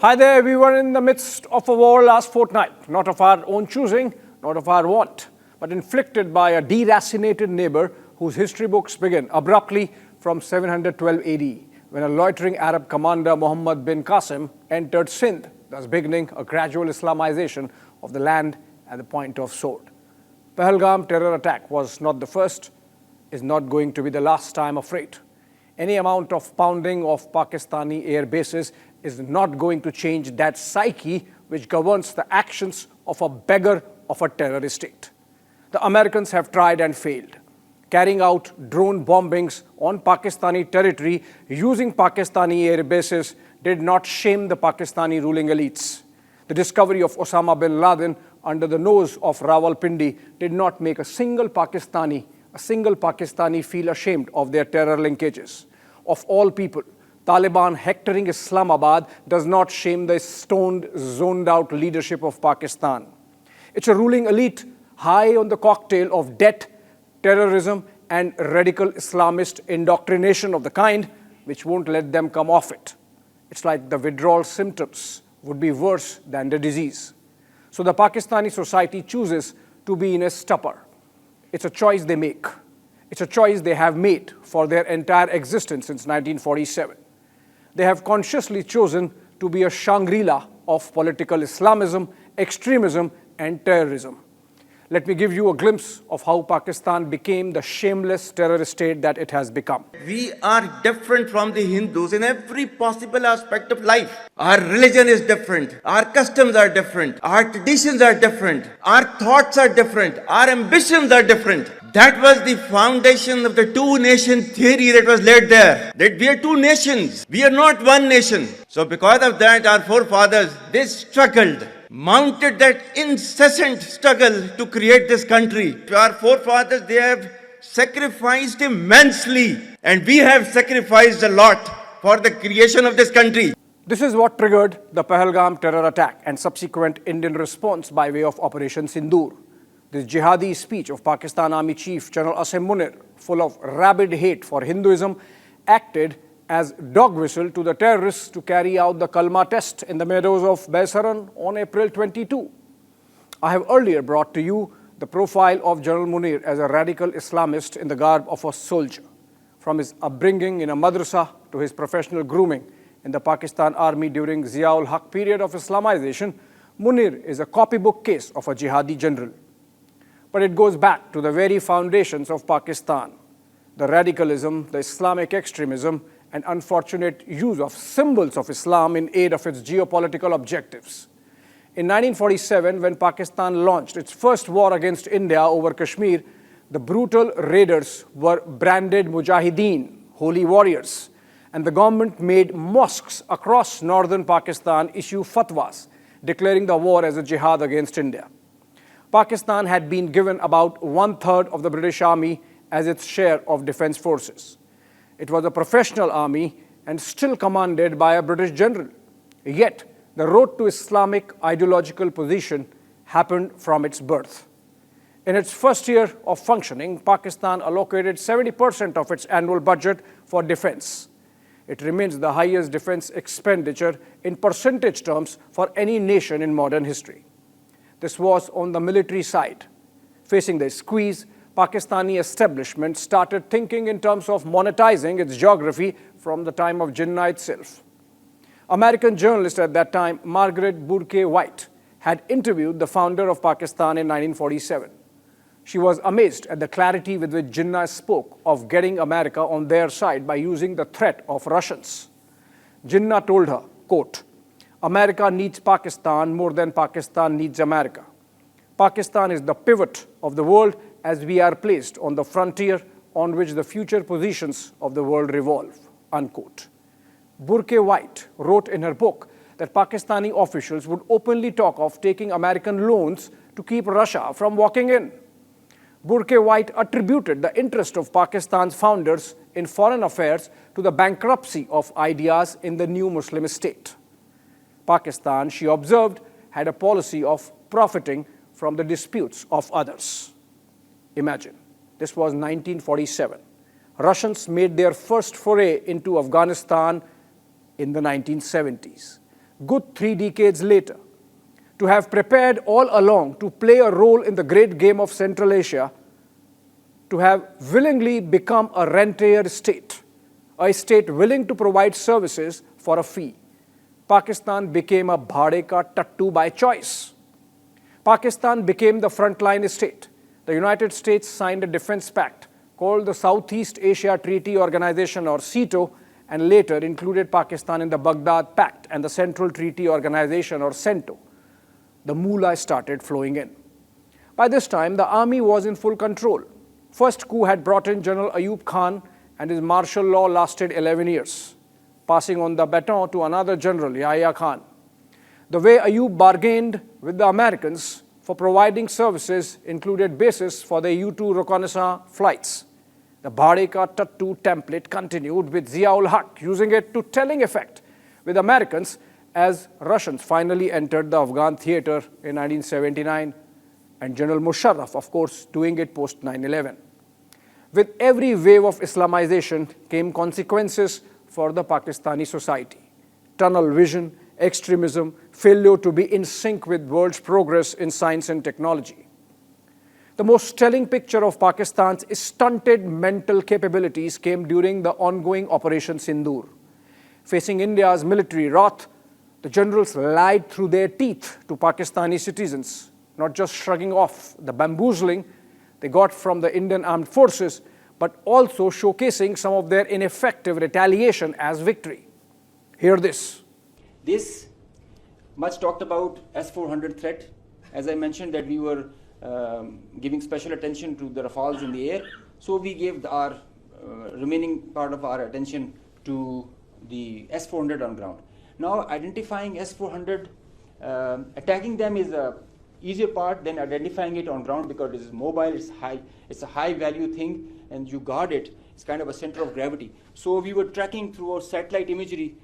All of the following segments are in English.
Hi there, we were in the midst of a war last fortnight, not of our own choosing, not of our want, but inflicted by a deracinated neighbor whose history books begin abruptly from 712 AD, when a loitering Arab commander Muhammad bin Qasim entered Sindh, thus beginning a gradual Islamization of the land at the point of sword. Pahalgam terror attack was not the first, is not going to be the last time, afraid. Any amount of pounding of Pakistani air bases is not going to change that psyche which governs the actions of a beggar of a terrorist state. The Americans have tried and failed. Carrying out drone bombings on Pakistani territory using Pakistani air bases did not shame the Pakistani ruling elites. The discovery of Osama bin Laden under the nose of Rawalpindi did not make a single Pakistani feel ashamed of their terror linkages. Of all people, Taliban hectoring Islamabad does not shame the stoned, zoned-out leadership of Pakistan. It's a ruling elite high on the cocktail of debt, terrorism, and radical Islamist indoctrination of the kind which won't let them come off it. It's like the withdrawal symptoms would be worse than the disease. So the Pakistani society chooses to be in a stupor. It's a choice they make. It's a choice they have made for their entire existence since 1947. They have consciously chosen to be a Shangri-La of political Islamism, extremism, and terrorism. Let me give you a glimpse of how Pakistan became the shameless terrorist state that it has become. We are different from the Hindus in every possible aspect of life. Our religion is different. Our customs are different. Our traditions are different. Our thoughts are different. Our ambitions are different. That was the foundation of the two-nation theory that was laid there. That we are two nations. We are not one nation. So because of that, our forefathers, they struggled, mounted that incessant struggle to create this country. Our forefathers, they have sacrificed immensely, and we have sacrificed a lot for the creation of this country. This is what triggered the Pahalgam terror attack and subsequent Indian response by way of Operation Sindoor. This jihadi speech of Pakistan Army Chief General Asim Munir, full of rabid hate for Hinduism, acted as dog whistle to the terrorists to carry out the Kalma test in the meadows of Baisaran on April 22. I have earlier brought to you the profile of General Munir as a radical Islamist in the garb of a soldier. From his upbringing in a madrasa to his professional grooming in the Pakistan Army during Zia-ul-Haq period of Islamization, Munir is a copybook case of a jihadi general. But it goes back to the very foundations of Pakistan, the radicalism, the Islamic extremism, and unfortunate use of symbols of Islam in aid of its geopolitical objectives. In 1947, when Pakistan launched its first war against India over Kashmir, the brutal raiders were branded Mujahideen, holy warriors, and the government made mosques across northern Pakistan issue fatwas, declaring the war as a jihad against India. Pakistan had been given about 1/3 of the British Army as its share of defense forces. It was a professional army and still commanded by a British general. Yet, the road to Islamic ideological position happened from its birth. In its first year of functioning, Pakistan allocated 70% of its annual budget for defense. It remains the highest defense expenditure in percentage terms for any nation in modern history. This was on the military side. Facing the squeeze, Pakistani establishment started thinking in terms of monetizing its geography from the time of Jinnah itself. American journalist at that time, Margaret Burke White, had interviewed the founder of Pakistan in 1947. She was amazed at the clarity with which Jinnah spoke of getting America on their side by using the threat of Russians. Jinnah told her, quote, "America needs Pakistan more than Pakistan needs America. Pakistan is the pivot of the world as we are placed on the frontier on which the future positions of the world revolve," unquote. Burke White wrote in her book that Pakistani officials would openly talk of taking American loans to keep Russia from walking in. Burke White attributed the interest of Pakistan's founders in foreign affairs to the bankruptcy of ideas in the new Muslim state. Pakistan, she observed, had a policy of profiting from the disputes of others. Imagine, this was 1947. Russians made their first foray into Afghanistan in the 1970s. good 3 decades later, to have prepared all along to play a role in the great game of Central Asia, to have willingly become a rentier state, a state willing to provide services for a fee. Pakistan became a Bhaade ka tattu by choice. Pakistan became the frontline state. The United States signed a defense pact called the Southeast Asia Treaty Organization, or SEATO, and later included Pakistan in the Baghdad Pact and the Central Treaty Organization, or CENTO. The moolah started flowing in. By this time, the army was in full control. First coup had brought in General Ayub Khan, and his martial law lasted 11 years, passing on the baton to another general, Yahya Khan. The way Ayub bargained with the Americans for providing services included bases for the U-2 reconnaissance flights. The Bhaade ka tattu template continued, with Zia-ul Haq using it to telling effect with Americans as Russians finally entered the Afghan theater in 1979, and General Musharraf, of course, doing it post 9/11. With every wave of Islamization came consequences for the Pakistani society: tunnel vision, extremism, failure to be in sync with world's progress in science and technology. The most telling picture of Pakistan's stunted mental capabilities came during the ongoing Operation Sindoor. Facing India's military wrath, the generals lied through their teeth to Pakistani citizens, not just shrugging off the bamboozling they got from the Indian armed forces, but also showcasing some of their ineffective retaliation as victory. Hear this. This much talked about S-400 threat. As I mentioned, that we were giving special attention to the Rafales in the air, so we gave our remaining part of our attention to the S-400 on ground. Now, identifying S-400, attacking them is a easier part than identifying it on ground, because it is mobile, it's a high value thing, and you guard it. It's kind of a center of gravity. So we were tracking through our satellite imagery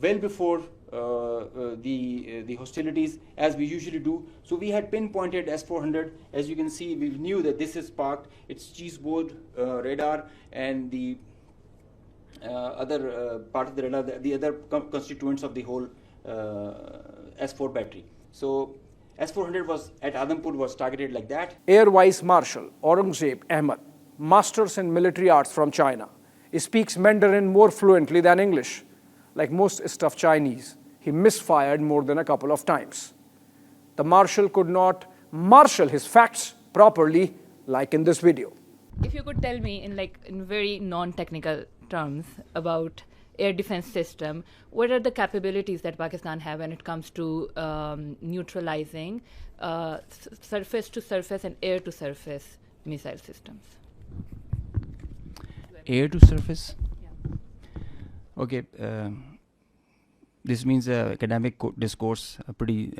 well before the hostilities, as we usually do. So we had pinpointed S-400. As you can see, we knew that this is parked. It's cheeseboard radar, and the other part of the radar, the other constituents of the whole S-4 battery. So S-400 was at Adhampur, was targeted like that. Air Vice Marshal Aurangzeb Ahmed, masters in military arts from China. He speaks Mandarin more fluently than English. Like most stuffed Chinese, he misfired more than a couple of times. The marshal could not marshal his facts properly, like in this video. If you could tell me in very non-technical terms about air defense system, what are the capabilities that Pakistan have when it comes to neutralizing surface to surface and air to surface missile systems? Air to surface? Yeah. Okay. This means academic discourse, a pretty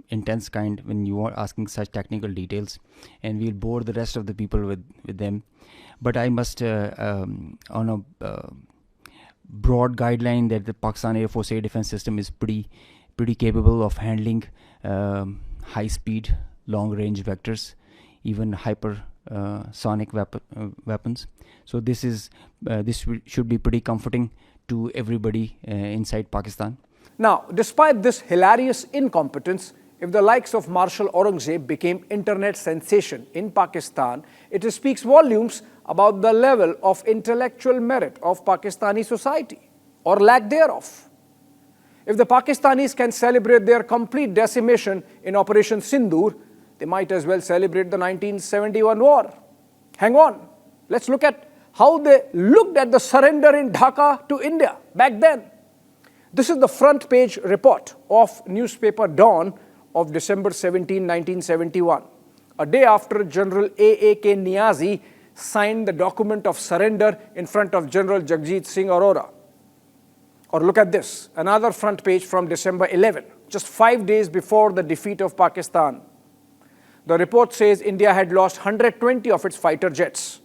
intense kind, when you are asking such technical details, and we'll bore the rest of the people with them. But I must, on a broad guideline, that the Pakistan Air Force air defense system is pretty capable of handling high-speed, long-range vectors, even hypersonic weapons. So this should be pretty comforting to everybody inside Pakistan. Now, despite this hilarious incompetence, if the likes of Marshal Aurangzeb became internet sensation in Pakistan, it speaks volumes about the level of intellectual merit of Pakistani society, or lack thereof. If the Pakistanis can celebrate their complete decimation in Operation Sindoor, they might as well celebrate the 1971 war. Hang on, let's look at how they looked at the surrender in Dhaka to India back then. This is the front page report of newspaper Dawn of December 17, 1971, a day after General A.A.K. Niazi signed the document of surrender in front of General Jagjit Singh Arora. Or look at this, another front page from December 11, just 5 days before the defeat of Pakistan. The report says India had lost 120 of its fighter jets.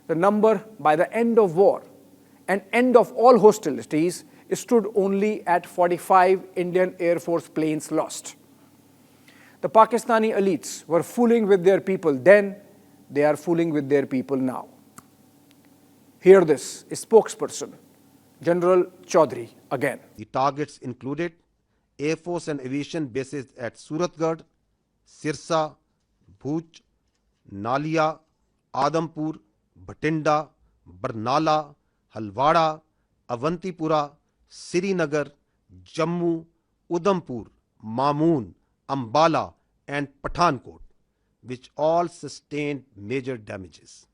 The number by the end of war and end of all hostilities stood only at 45 Indian Air Force planes lost. The Pakistani elites were fooling with their people then, they are fooling with their people now. Hear this, a spokesperson, General Chaudhry again. The targets included Air Force and aviation bases at Suratgarh, Sirsa, Bhuj, Nalia, Adampur, Bhatinda, Barnala, Halwara, Avantipura, Srinagar, Jammu, Udhampur, Mamoon, Ambala and Pathankot, which all sustained major damages.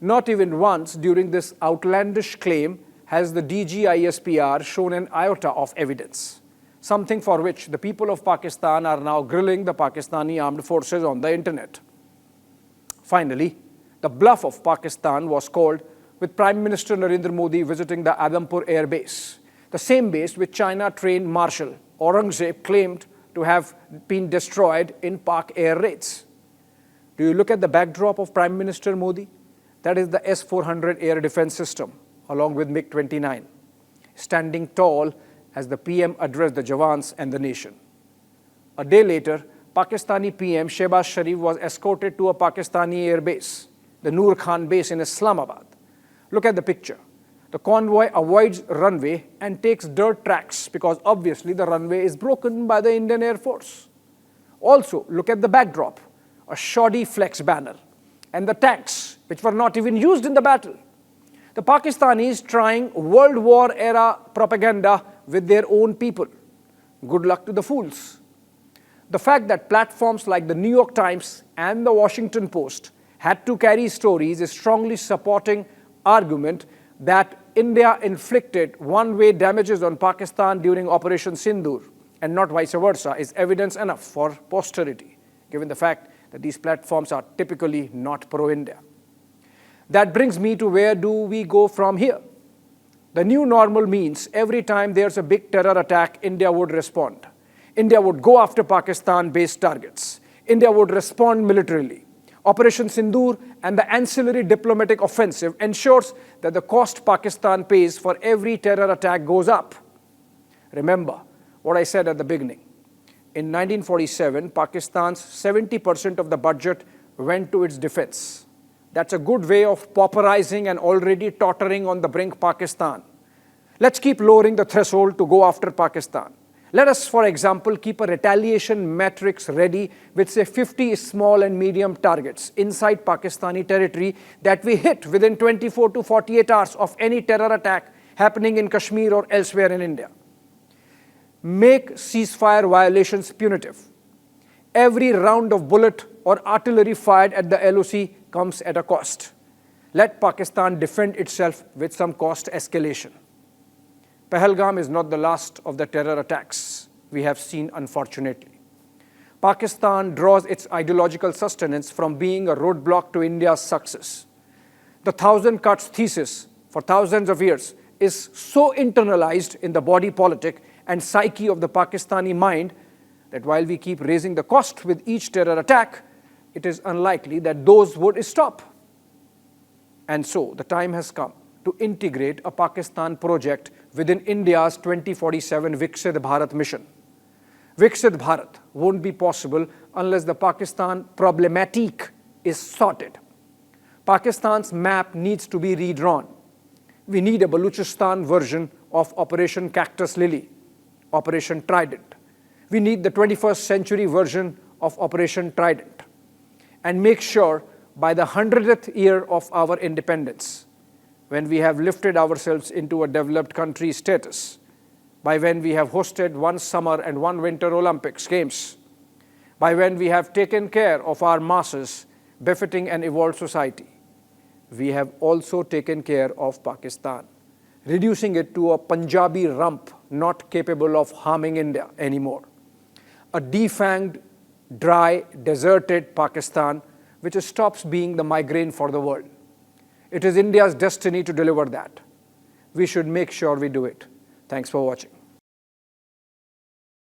Not even once during this outlandish claim has the DGISPR shown an iota of evidence, something for which the people of Pakistan are now grilling the Pakistani armed forces on the internet. Finally, the bluff of Pakistan was called with Prime Minister Narendra Modi visiting the Adampur Air Base, the same base which China-trained Marshal Aurangzeb claimed to have been destroyed in Pak air raids. Do you look at the backdrop of Prime Minister Modi? That is the S-400 air defense system, along with MiG-29, standing tall as the PM addressed the Jawans and the nation. A day later, Pakistani PM Shehbaz Sharif was escorted to a Pakistani air base, the Noor Khan base in Islamabad. Look at the picture. The convoy avoids runway and takes dirt tracks because obviously the runway is broken by the Indian Air Force. Also, look at the backdrop, a shoddy flex banner, and the tanks, which were not even used in the battle. The Pakistanis trying World War era propaganda with their own people. Good luck to the fools. The fact that platforms like the New York Times and the Washington Post had to carry stories is strongly supporting argument that India inflicted one-way damages on Pakistan during Operation Sindoor and not vice versa is evidence enough for posterity, given the fact that these platforms are typically not pro-India. That brings me to where do we go from here? The new normal means every time there's a big terror attack, India would respond. India would go after Pakistan-based targets. India would respond militarily. Operation Sindoor and the ancillary diplomatic offensive ensures that the cost Pakistan pays for every terror attack goes up. Remember what I said at the beginning. In 1947, Pakistan's 70% of the budget went to its defense. That's a good way of pauperizing and already tottering on the brink Pakistan. Let's keep lowering the threshold to go after Pakistan. Let us, for example, keep a retaliation matrix ready with, say, 50 small and medium targets inside Pakistani territory that we hit within 24 to 48 hours of any terror attack happening in Kashmir or elsewhere in India. Make ceasefire violations punitive. Every round of bullet or artillery fired at the LOC comes at a cost. Let Pakistan defend itself with some cost escalation. Pahalgam is not the last of the terror attacks we have seen, unfortunately. Pakistan draws its ideological sustenance from being a roadblock to India's success. The thousand cuts thesis for thousands of years is so internalized in the body politic and psyche of the Pakistani mind that while we keep raising the cost with each terror attack, it is unlikely that those would stop. And so the time has come to integrate a Pakistan project within India's 2047 Viksit Bharat mission. Viksit Bharat won't be possible unless the Pakistan problematique is sorted. Pakistan's map needs to be redrawn. We need a Balochistan version of Operation Cactus Lily, Operation Trident. We need the 21st century version of Operation Trident. And make sure by the 100th year of our independence, when we have lifted ourselves into a developed country status, by when we have hosted one summer and one winter Olympics Games, by when we have taken care of our masses befitting an evolved society, we have also taken care of Pakistan, reducing it to a Punjabi rump not capable of harming India anymore. A defanged, dry, deserted Pakistan which stops being the migraine for the world. It is India's destiny to deliver that. We should make sure we do it. Thanks for watching.